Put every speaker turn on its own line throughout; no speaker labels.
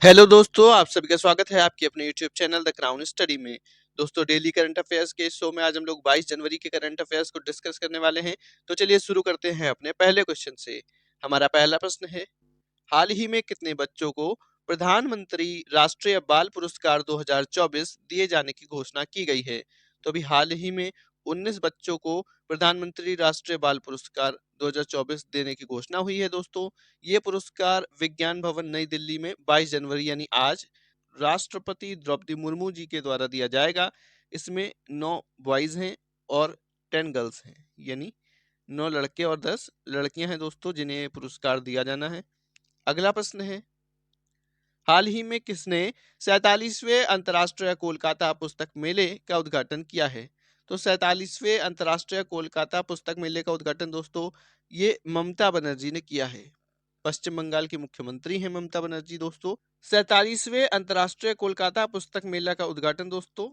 Hello दोस्तों, आप सभी का स्वागत है आपके अपने YouTube channel the crown study में। दोस्तों, डेली करंट अफेयर्स के इस शो में आज हम लोग 22 जनवरी के करंट अफेयर्स को डिस्कस करने वाले हैं। तो चलिए शुरू करते हैं अपने पहले क्वेश्चन से। हमारा पहला प्रश्न है, हाल ही में कितने बच्चों को प्रधानमंत्री राष्ट्रीय बाल पुरस्कार 2024 दिए जाने की घोषणा की गई है? तो अभी हाल ही में 19 बच्चों को प्रधानमंत्री राष्ट्रीय बाल पुरस्कार 2024 देने की घोषणा हुई है। दोस्तों, ये पुरस्कार विज्ञान भवन नई दिल्ली में 22 जनवरी यानी आज राष्ट्रपति द्रौपदी मुर्मू जी के द्वारा दिया जाएगा। इसमें 9 बॉयज हैं और 10 गर्ल्स हैं, यानी 9 लड़के और 10 लड़कियां हैं दोस्तों, जिन्हें पुरस्कार दिया जाना है। अगला प्रश्न है, हाल ही में किसने 47वें अंतर्राष्ट्रीय कोलकाता पुस्तक मेले का उद्घाटन किया है? तो 47वें अंतर्राष्ट्रीय कोलकाता पुस्तक मेले का उद्घाटन दोस्तों ये ममता बनर्जी ने किया है। पश्चिम बंगाल की मुख्यमंत्री हैं ममता बनर्जी। दोस्तों, 47वें अंतर्राष्ट्रीय कोलकाता पुस्तक मेला का उद्घाटन दोस्तों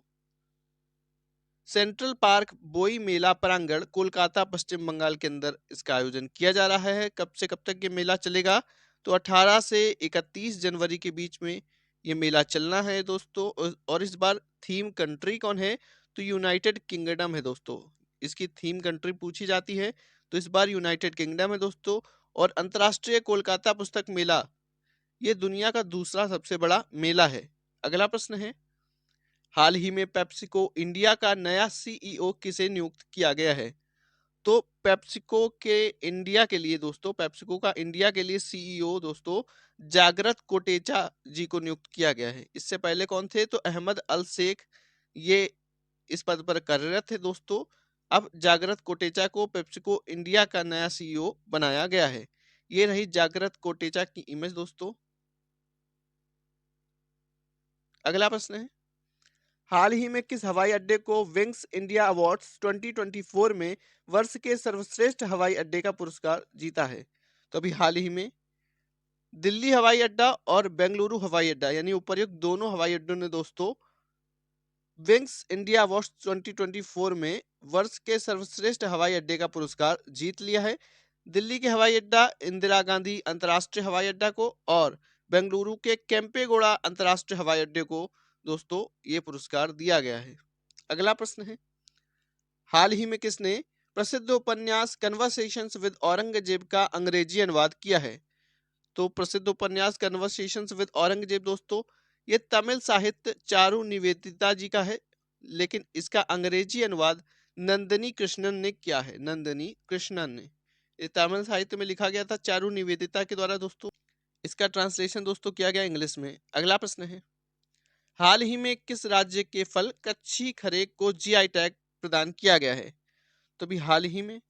सेंट्रल पार्क बोई मेला प्रांगण कोलकाता पश्चिम बंगाल के अंदर इसका आयोजन किया जा रहा है। कब से कब तक ये मेला चलेगा? तो 18 से 31 जनवरी के बीच में ये मेला चलना है दोस्तों। और इस बार थीम कंट्री कौन है? तो यूनाइटेड किंगडम है दोस्तों। इसकी थीम कंट्री पूछी जाती है तो इस बार यूनाइटेड किंगडम है दोस्तों। और अंतर्राष्ट्रीय कोलकाता पुस्तक मेला ये दुनिया का दूसरा सबसे बड़ा मेला है। अगला प्रश्न है, हाल ही में पेप्सिको इंडिया का नया सीईओ किसे नियुक्त किया गया है? तो पेप्सिको के इंडिया के लिए दोस्तों, पेप्सिको का इंडिया के लिए सीईओ दोस्तों जागृत कोटेचा जी को नियुक्त किया गया है। इससे पहले कौन थे? तो अहमद अल शेख ये इस पद पर कार्यरत है दोस्तों। अब जागृत कोटेचा को पेप्सिको इंडिया का नया सीईओ बनाया गया है। ये रही जागृत कोटेचा की इमेज दोस्तों। अगला प्रश्न है, हाल ही में किस हवाई अड्डे को विंग्स इंडिया अवार्ड्स 2024 में वर्ष के सर्वश्रेष्ठ हवाई अड्डे का पुरस्कार जीता है? तो अभी हाल ही में दिल्ली हवाई अड्डा और बेंगलुरु हवाई अड्डा यानी उपर्युक्त दोनों हवाई अड्डों ने दोस्तों विंग्स इंडिया अवार्ड्स 2024 में वर्ष के सर्वश्रेष्ठ हवाई अड्डे का पुरस्कार जीत लिया है। दिल्ली के हवाई अड्डा इंदिरा गांधी अंतर्राष्ट्रीय हवाई अड्डा को और बेंगलुरु के केम्पेगौड़ा अंतर्राष्ट्रीय हवाई अड्डे को दोस्तों ये पुरस्कार दिया गया है। अगला प्रश्न है, हाल ही में किसने प्रसिद्ध उपन्यास कन्वर्सेशंस विद औरंगजेब का अंग्रेजी अनुवाद किया है? तो प्रसिद्ध उपन्यास कन्वर्सेशंस विद औरंगजेब दोस्तों ये तमिल साहित्य चारू निवेदिता जी का है, लेकिन इसका अंग्रेजी अनुवाद नंदिनी कृष्णन ने किया है। नंदिनी कृष्णन ने, ये तमिल साहित्य में लिखा गया था चारू निवेदिता के द्वारा दोस्तों। इसका ट्रांसलेशन दोस्तों किया गया इंग्लिश में। अगला प्रश्न है, हाल ही में किस राज्य के फल कच्ची खरेक को जीआई टैग प्रदान किया गया है? तो भी हाल ही में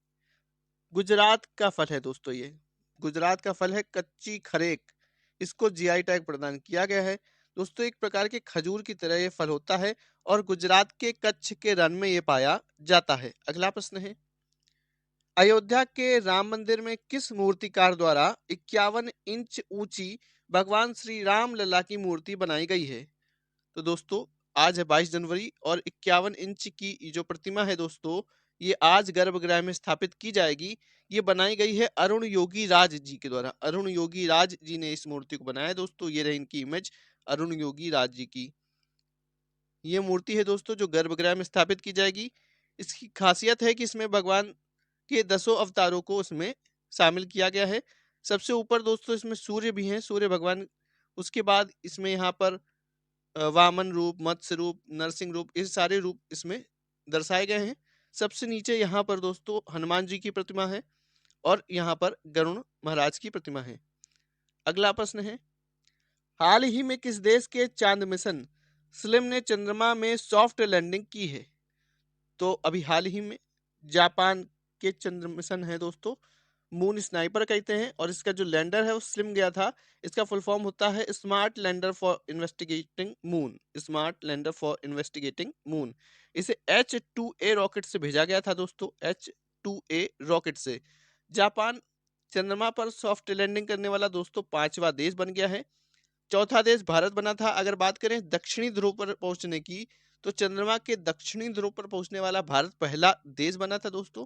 गुजरात का फल है दोस्तों। ये गुजरात का फल है कच्ची खरेक, इसको जीआई टैग प्रदान किया गया है दोस्तों। एक प्रकार के खजूर की तरह ये फल होता है और गुजरात के कच्छ के रण में ये पाया जाता है। अगला प्रश्न है, अयोध्या के राम मंदिर में किस मूर्तिकार द्वारा 51 इंच ऊंची भगवान श्री राम लला की मूर्ति बनाई गई है? तो दोस्तों आज है 22 जनवरी और 51 इंच की ये जो प्रतिमा है दोस्तों ये आज गर्भगृह में स्थापित की जाएगी। ये बनाई गई है अरुण योगी राज जी के द्वारा। अरुण योगी राज जी ने इस मूर्ति को बनाया है दोस्तों। ये रही इनकी इमेज अरुण योगी राज जी की। ये मूर्ति है दोस्तों जो गर्भगृह में स्थापित की जाएगी। इसकी खासियत है कि इसमें भगवान के 10 अवतारों को उसमें शामिल किया गया है। सबसे ऊपर दोस्तों इसमें सूर्य भी हैं, सूर्य भगवान। उसके बाद इसमें यहाँ पर वामन रूप, मत्स्य रूप, नरसिंह रूप, ये सारे रूप इसमें दर्शाए गए हैं। सबसे नीचे यहाँ पर दोस्तों हनुमान जी की प्रतिमा है और यहाँ पर गरुण महाराज की प्रतिमा है। अगला प्रश्न है, हाल ही में किस देश के चांद मिशन स्लिम ने चंद्रमा में सॉफ्ट लैंडिंग की है? तो अभी हाल ही में जापान के चंद्र मिशन है दोस्तों, मून स्नाइपर कहते हैं। और इसका जो लैंडर है वो स्लिम गया था। इसका फुल फॉर्म होता है smart lander for investigating moon. Smart lander for investigating moon. इसे H2A रॉकेट से भेजा गया था दोस्तों। H2A रॉकेट से जापान चंद्रमा पर सॉफ्ट लैंडिंग करने वाला दोस्तों 5वां देश बन गया है। चौथा देश भारत बना था। अगर बात करें दक्षिणी ध्रुव पर पहुंचने की तो चंद्रमा के दक्षिणी ध्रुव पर पहुंचने वाला भारत पहला देश बना था दोस्तों।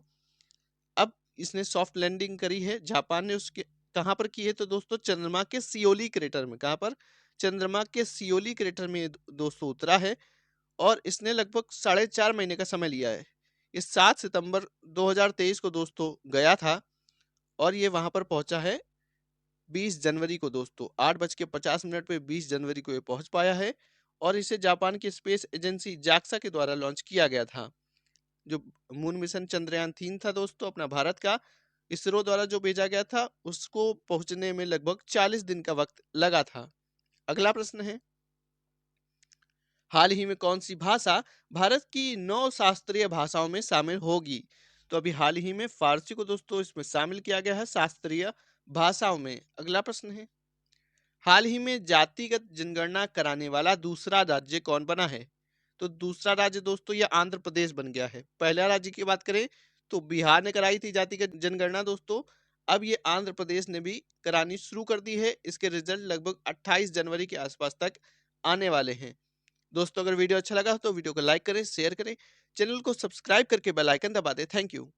अब इसने सॉफ्ट लैंडिंग करी है जापान ने। उसके कहां पर की है? तो दोस्तों चंद्रमा के सियोली क्रेटर में। कहां पर? चंद्रमा के सियोली क्रेटर में दोस्तों उतरा है और इसने लगभग 4.5 महीने का समय लिया है। ये 7 सितंबर 2023 को दोस्तों गया था और ये वहां पर पहुंचा है 20 जनवरी को दोस्तों 8:50 पे 20 जनवरी को ये पहुंच पाया है और इसे जापान की स्पेस एजेंसी जाक्सा के द्वारा लॉन्च किया गया था। जो मून मिशन चंद्रयान 3 था दोस्तों अपना भारत का, इसरो द्वारा जो भेजा गया था उसको पहुंचने में लगभग 40 दिन का वक्त लगा था। अगला प्रश्न है, हाल ही में कौन सी भाषा भारत की 9 शास्त्रीय भाषाओं में शामिल होगी? तो अभी हाल ही में फारसी को दोस्तों इसमें शामिल किया गया है शास्त्रीय भाषाओं में। अगला प्रश्न है, हाल ही में जातिगत जनगणना कराने वाला दूसरा राज्य कौन बना है? तो दूसरा राज्य दोस्तों ये आंध्र प्रदेश बन गया है। पहला राज्य की बात करें तो बिहार ने कराई थी जातिगत जनगणना दोस्तों, अब ये आंध्र प्रदेश ने भी करानी शुरू कर दी है। इसके रिजल्ट लगभग 28 जनवरी के आसपास तक आने वाले हैं। दोस्तों अगर वीडियो अच्छा लगा तो वीडियो को लाइक करें, शेयर करें, चैनल को सब्सक्राइब करके बेल आइकन दबा दें। Thank you.